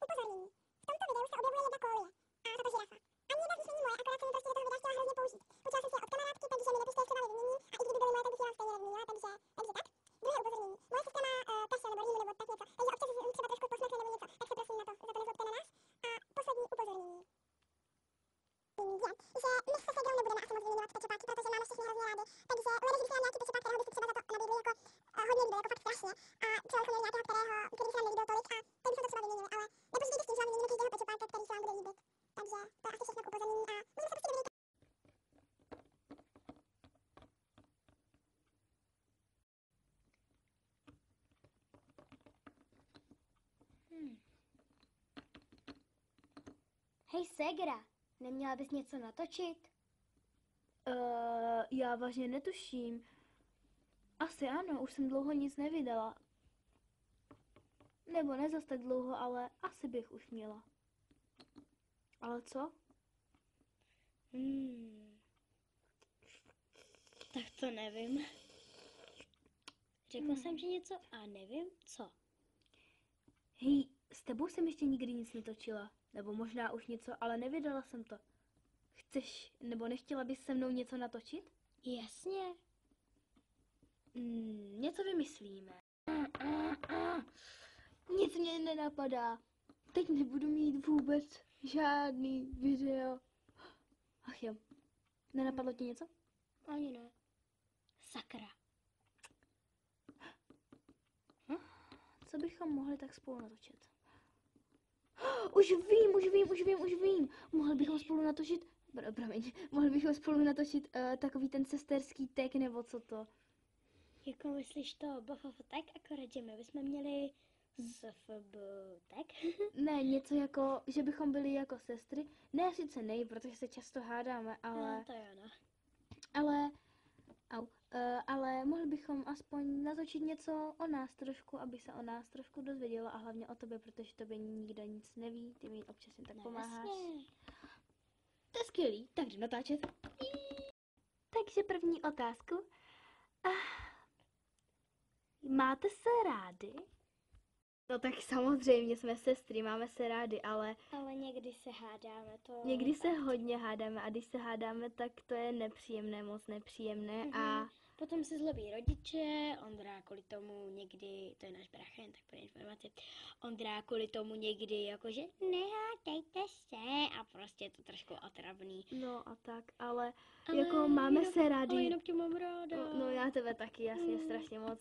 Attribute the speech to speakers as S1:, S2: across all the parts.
S1: Upozornění. V tomto videu se objevuje jedna kólie. A tato žirafa. Ani jedna z nich není moje, akorát jsem prostě do toho videa chtěla hrozně použít. Půjčila jsem si je od kamarádky, takže mi nepište, jestli vám je vymění. A i kdyby byly moje, tak bych je vám stejně nevyměnila, takže tak. Druhé upozornění. Moje sestra má kašel nebo rýmu nebo tak něco, takže občas si třeba trošku posmrkne nebo něco, tak se prosím za to nezlobte na nás. A poslední upozornění. Že my se Segrou nebudeme asi moc vyměňovat pečopáky, protože máme všechny hrozně rádi. Takže leda, že byste nám nějaký pečopák, kterého byste třeba za to nabídli jako hodně líbil, jako fakt strašně. A třeba bychom měli nějakého, který se nám nelíbil tolik a ten bychom to třeba vyměnili, ale nepočítejte s tím, že vám vyměníme každého pečopáka, který se vám bude líbit. Takže to je asi všechno k upozornění a můžeme se pustit do videa.
S2: Hej Segra, neměla bys něco natočit?
S3: Já vážně netuším. Asi ano, už jsem dlouho nic nevydala. Nebo ne zas tak dlouho, ale asi bych už měla. Ale co?
S2: Tak to nevím. Řekla jsem ti něco a nevím co.
S3: Hej, s tebou jsem ještě nikdy nic netočila. Nebo možná už něco, ale nevydala jsem to. Chceš, nebo nechtěla bys se mnou něco natočit?
S2: Jasně.
S3: Něco vymyslíme. Nic mě nenapadá. Teď nebudu mít vůbec žádný video. Ach jo, nenapadlo ti něco?
S2: Ani ne. Sakra.
S3: Co bychom mohli tak spolu natočit? Už vím. Mohli bychom spolu natočit, mohli bychom spolu natočit takový ten sesterský tag, nebo co to?
S2: Jako myslíš to BFF tak, akorát, že my bychom měli ZFB tak?
S3: Ne, něco jako, že bychom byli jako sestry. Ne, sice nej, protože se často hádáme, ale...
S2: No, to jo, no.
S3: Ale mohli bychom aspoň natočit něco o nás trošku, aby se o nás trošku dozvědělo a hlavně o tobě, protože tobě nikdo nic neví, ty mi občas jen tak pomáháš.
S2: Jasně.
S3: To je skvělý, tak jdem natáčet. Takže první otázku. Máte se rády? No tak samozřejmě jsme sestry, máme se rádi, ale
S2: někdy se hádáme, to...
S3: někdy se hodně hádáme a když se hádáme, tak to je nepříjemné, moc nepříjemné a...
S2: Potom se zlobí rodiče, Ondra kvůli tomu někdy, to je náš brácha, jen tak pro informaci, Ondra kvůli tomu někdy jakože nehádejte se a prostě je to trošku otravný.
S3: No a tak, ale jako máme se rádi.
S2: Ale jinak tě mám ráda.
S3: No já tebe taky, jasně, strašně moc.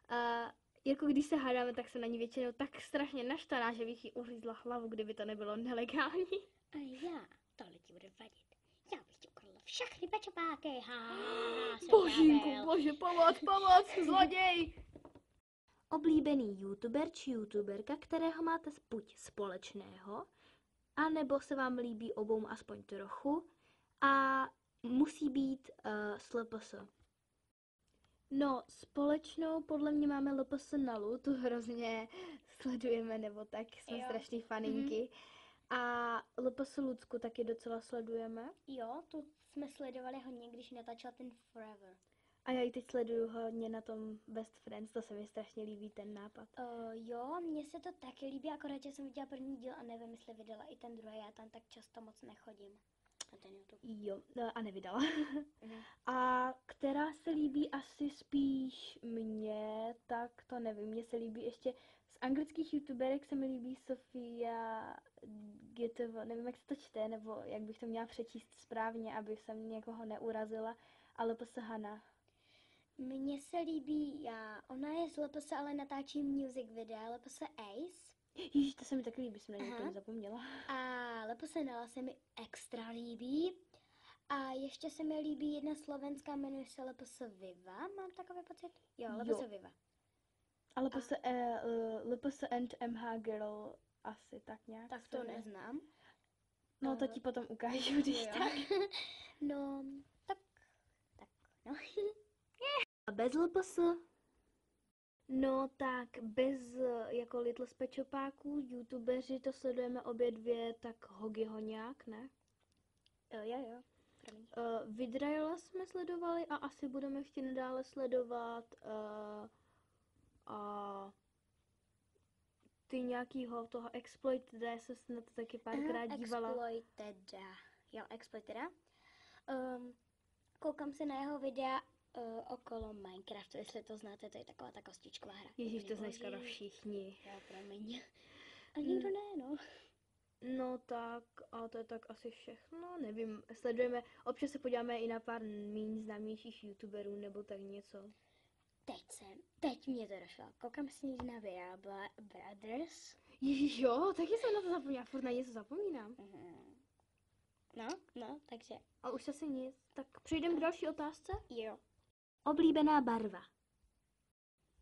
S3: A jako když se hádáme, tak se na ní většinou tak strašně naštvaná, že bych jí uřízla hlavu, kdyby to nebylo nelegální.
S2: A já, tohle ti bude vadit. Já bych ti ukradla všechny pečopáky,
S3: Bože, pomoc, zloděj! Oblíbený youtuber či youtuberka, kterého máte buď společného, anebo se vám líbí obou aspoň trochu a musí být s LPS. No, společnou podle mě máme LPS Nalu, tu hrozně sledujeme, nebo tak, jsme strašný faninky. A LPS Lucku taky docela sledujeme.
S2: Jo, tu jsme sledovali hodně, když natáčela ten Forever.
S3: A já ji teď sleduju hodně na tom Best Friends, to se mi strašně líbí ten nápad.
S2: Jo, mně se to taky líbí, akorát, že jsem viděla první díl a nevím, jestli vydala i ten druhý, já tam tak často moc nechodím na ten YouTube.
S3: Jo, a nevydala. A která se líbí asi spíš mně, tak to nevím, mně se líbí ještě z anglických youtuberek se mi líbí Sofia GTV, nevím, jak se to čte, nebo jak bych to měla přečíst správně, aby jsem někoho neurazila, ale LPS Hana.
S2: Mně se líbí, ona je z LPS, ale natáčí music videa, LPS Ace.
S3: Ježiš, to se mi taky líbí, jsem na něj úplně zapomněla.
S2: A LPS Nela se mi extra líbí. A ještě se mi líbí jedna slovenská, jmenuje se LPS Viva, mám takový pocit? Jo, LPS Viva.
S3: A LPS and MH Girl asi tak nějak.
S2: Tak to neznám.
S3: No to ti potom ukážu, když tak.
S2: No, tak, no.
S3: A bez LPS? No tak bez jako Little Spečopáků, youtubeři, to sledujeme obě dvě, tak Hogi Hoňák, ne?
S2: Jo.
S3: Vidraila jsme sledovali a asi budeme ještě nadále sledovat ty nějakýho toho Exploited, já jsem se na to taky párkrát dívala.
S2: Exploiteda. Koukám se na jeho videa okolo Minecraftu, jestli to znáte, to je taková ta kostičková hra.
S3: Ježíš, to
S2: Úplně
S3: znají skoro
S2: boží.
S3: všichni.
S2: Jo, promiň. A nikdo ne, no.
S3: No tak, a to je tak asi všechno, nevím, sledujeme, občas se podíváme i na pár méně známějších youtuberů nebo tak něco.
S2: Teď mě to došlo. Koukám si někdy na videa Brothers.
S3: Ježíš, jo, taky jsem na to zapomněla, furt na něco zapomínám.
S2: No, takže
S3: A už asi nic, tak přejdeme k další otázce.
S2: jo.
S3: Oblíbená barva.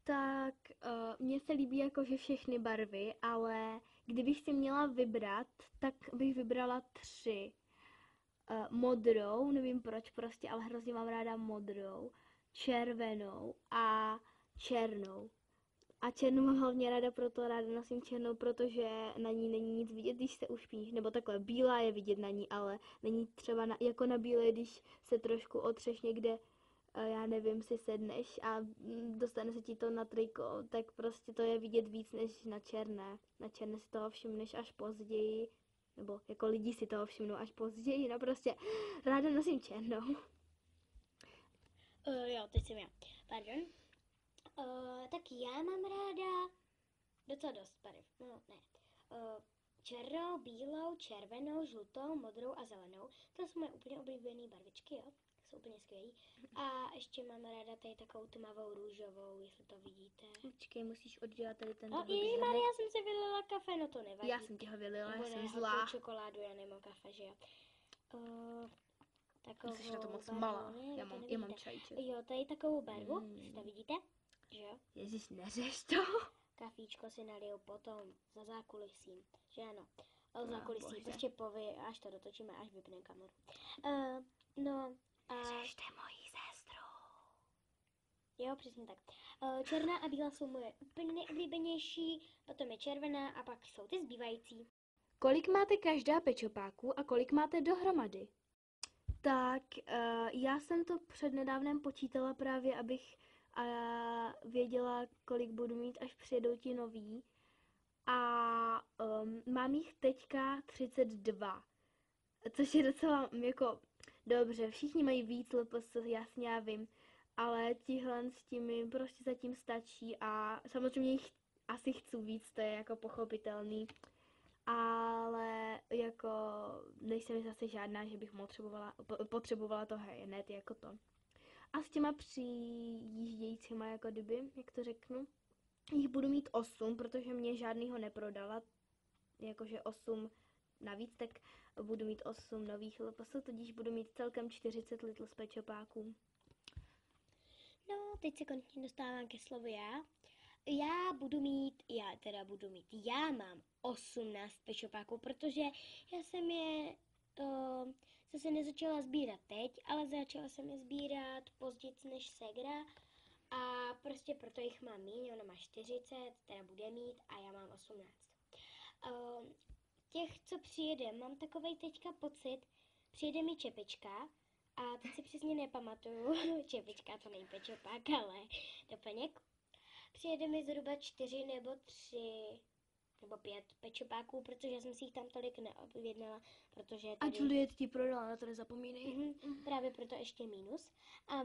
S3: Tak mně se líbí jakože všechny barvy, ale kdybych si měla vybrat, tak bych vybrala 3. Modrou, nevím proč prostě, ale hrozně mám ráda modrou, červenou a černou. A černou mám hlavně ráda nosím černou, protože na ní není nic vidět, když se ušpiní. Nebo takhle, bílá je vidět na ní, ale není třeba jako na bílé, když se trošku otřeš někde, já nevím, si sedneš a dostane se ti to na triko, tak prostě to je vidět víc než na černé. Na černé si toho všimneš až později, nebo jako lidi si toho všimnou až později, no prostě ráda nosím černou.
S2: Jo, teď jsem já. Pardon. Tak já mám ráda docela dost barev. No, ne. Černou, bílou, červenou, žlutou, modrou a zelenou. To jsou moje úplně oblíbené barvičky, jo. Jsou úplně skvělý. A ještě mám ráda tady takovou tmavou růžovou, jestli to vidíte.
S3: Počkej, musíš oddělat tady ten
S2: Ježišmarja, já jsem si vylila kafe, no to nevadí.
S3: Já jsem ti ho vylila, já
S2: Nebo
S3: jsem
S2: ne,
S3: zlá.
S2: hotovou čokoládu, já nemám kafe, že jo. Takovou
S3: Jsi na to moc
S2: barvu,
S3: malá,
S2: ne,
S3: já
S2: to
S3: mám
S2: nevidíte.
S3: čajíček.
S2: Jo, tady takovou barvu, jestli to vidíte, že jo.
S3: Ježíš, neřeš to.
S2: Kafíčko si naliju potom za zákulisím, že ano.
S3: No,
S2: Zákulisí,
S3: bože.
S2: prostě až to dotočíme, až vypneme kameru. No a...
S3: Neřešte mojí sestru.
S2: Jo, přesně tak. Černá a bílá jsou moje úplně nejoblíbenější, potom je červená a pak jsou ty zbývající.
S3: Kolik máte každá pečopáků a kolik máte dohromady? Tak já jsem to přednedávnem počítala právě, abych věděla, kolik budu mít, až přijedou ti noví. A mám jich teďka 32, což je docela jako dobře. Všichni mají víc LPS, jasně, já vím, ale tihle s tím mi prostě zatím stačí a samozřejmě jich asi chci víc, to je jako pochopitelný. Ale jako nejsem zase žádná, že bych potřebovala to hned jako to. A s těma přijíždějícíma, jako kdyby, jak to řeknu, jich budu mít 8, protože mě žádnýho neprodala, jakože 8 navíc, tak budu mít 8 nových LPS, tudíž budu mít celkem 40 Little Pečopáků.
S2: No, teď se konečně dostávám ke slovu já. Já mám 18 pečopáků, protože já jsem je zase nezačala sbírat teď, ale začala jsem je sbírat později než Segra a prostě proto jich mám míň, ona má 40, teda bude mít a já mám 18. Těch, co přijede, mám takovej teďka pocit, přijede mi čepička a teď si přesně nepamatuju, čepička to není pečopák, ale doplněk. Přijede mi zhruba 4 nebo 3 nebo 5 pečopáků, protože já jsem si jich tam tolik neobjednala, protože
S3: A
S2: tady...
S3: Juliet ti prodala, na to nezapomínej.
S2: Právě proto ještě mínus. A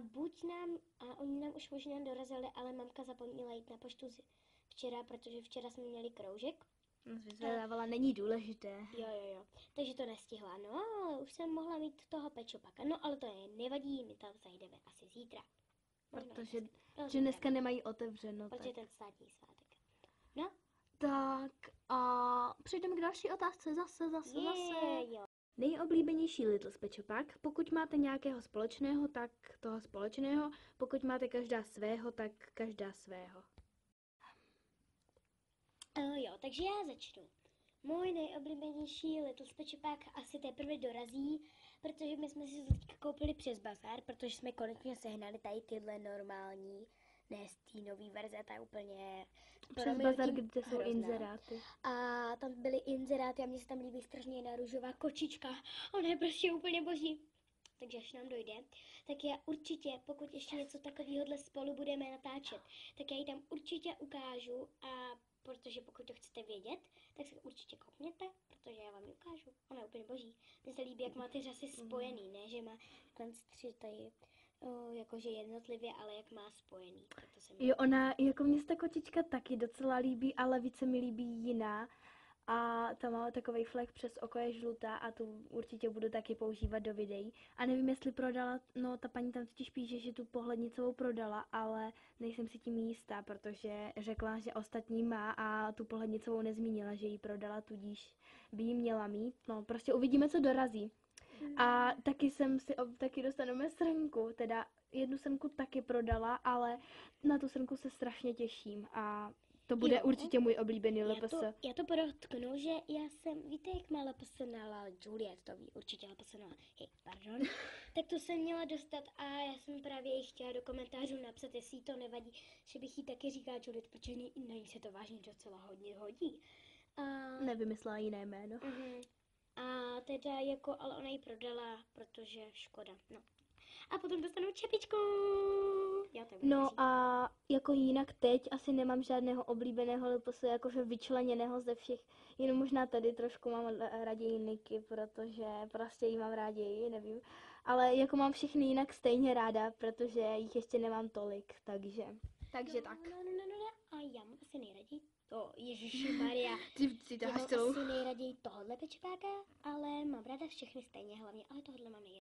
S2: oni nám už možná dorazili, ale mamka zapomněla jít na poštu včera, protože včera jsme měli kroužek.
S3: Vyzvedávala, není důležité.
S2: Jo. Takže to nestihla. No, už jsem mohla mít toho pečopaka. No, ale to nevadí, my tam zajdeme asi zítra.
S3: Protože že dneska nemají otevřeno.
S2: Protože ten státní svátek. No.
S3: Tak a přejdeme k další otázce zase.
S2: Jo.
S3: Nejoblíbenější Little Pečopak, pokud máte nějakého společného, tak toho společného, pokud máte každá svého, tak každá svého.
S2: Jo, takže já začnu. Můj nejoblíbenější Little Pečopak asi teprve dorazí, protože my jsme si to teďka koupili přes bazar, protože jsme konečně sehnali tady tyhle normální, ne z té nový verze, ta úplně...
S3: Přes bazar, kde jsou inzeráty.
S2: A tam byly inzeráty a mně se tam líbí strašně jedna růžová kočička. Ona je prostě úplně boží. Takže až nám dojde, tak já určitě, pokud ještě něco takového spolu budeme natáčet, tak já ji tam určitě ukážu a protože pokud to chcete vědět, tak se určitě koukněte, protože já vám ji ukážu. Ona je úplně boží. Mně se líbí, jak má ty řasy spojený, ne, že má tři tady jakože jednotlivě, ale jak má spojený. Tak to se mi
S3: Jo, ona, jako mně se ta kočička taky docela líbí, ale více mi líbí jiná. A ta má takový flek přes oko, je žlutá a tu určitě budu taky používat do videí. A nevím, jestli prodala, no ta paní tam totiž píše, že tu pohlednicovou prodala, ale nejsem si tím jistá, protože řekla, že ostatní má a tu pohlednicovou nezmínila, že ji prodala, tudíž by ji měla mít. No, prostě uvidíme, co dorazí. A taky dostaneme srnku, teda jednu srnku taky prodala, ale na tu srnku se strašně těším a to bude
S2: Jo.
S3: určitě můj oblíbený LPS.
S2: Já to podotknu, že já jsem, víte, jak má LPSNala Juliet, to ví určitě LPSNala, pardon, tak to jsem měla dostat a já jsem právě jí chtěla do komentářů napsat, jestli jí to nevadí, že bych jí taky říkala Juliet, protože na ní se to vážně docela hodně hodí. A,
S3: Nevymyslela jiné jméno.
S2: a teda jako, ale ona ji prodala, protože škoda, no. A potom dostanu čepičku. Já to budu
S3: No
S2: říct.
S3: a jako jinak teď asi nemám žádného oblíbeného LPS, jakože vyčleněného ze všech, jenom možná tady trošku mám raději Niky, protože prostě jí mám raději, nevím. Ale jako mám všechny jinak stejně ráda, protože jich ještě nemám tolik, takže tak.
S2: No. A já mám asi nejraději to, ježišimaria.
S3: Ty
S2: Já mám asi nejraději tohohle pečepáka, ale mám ráda všechny stejně hlavně, ale tohle mám nejraději.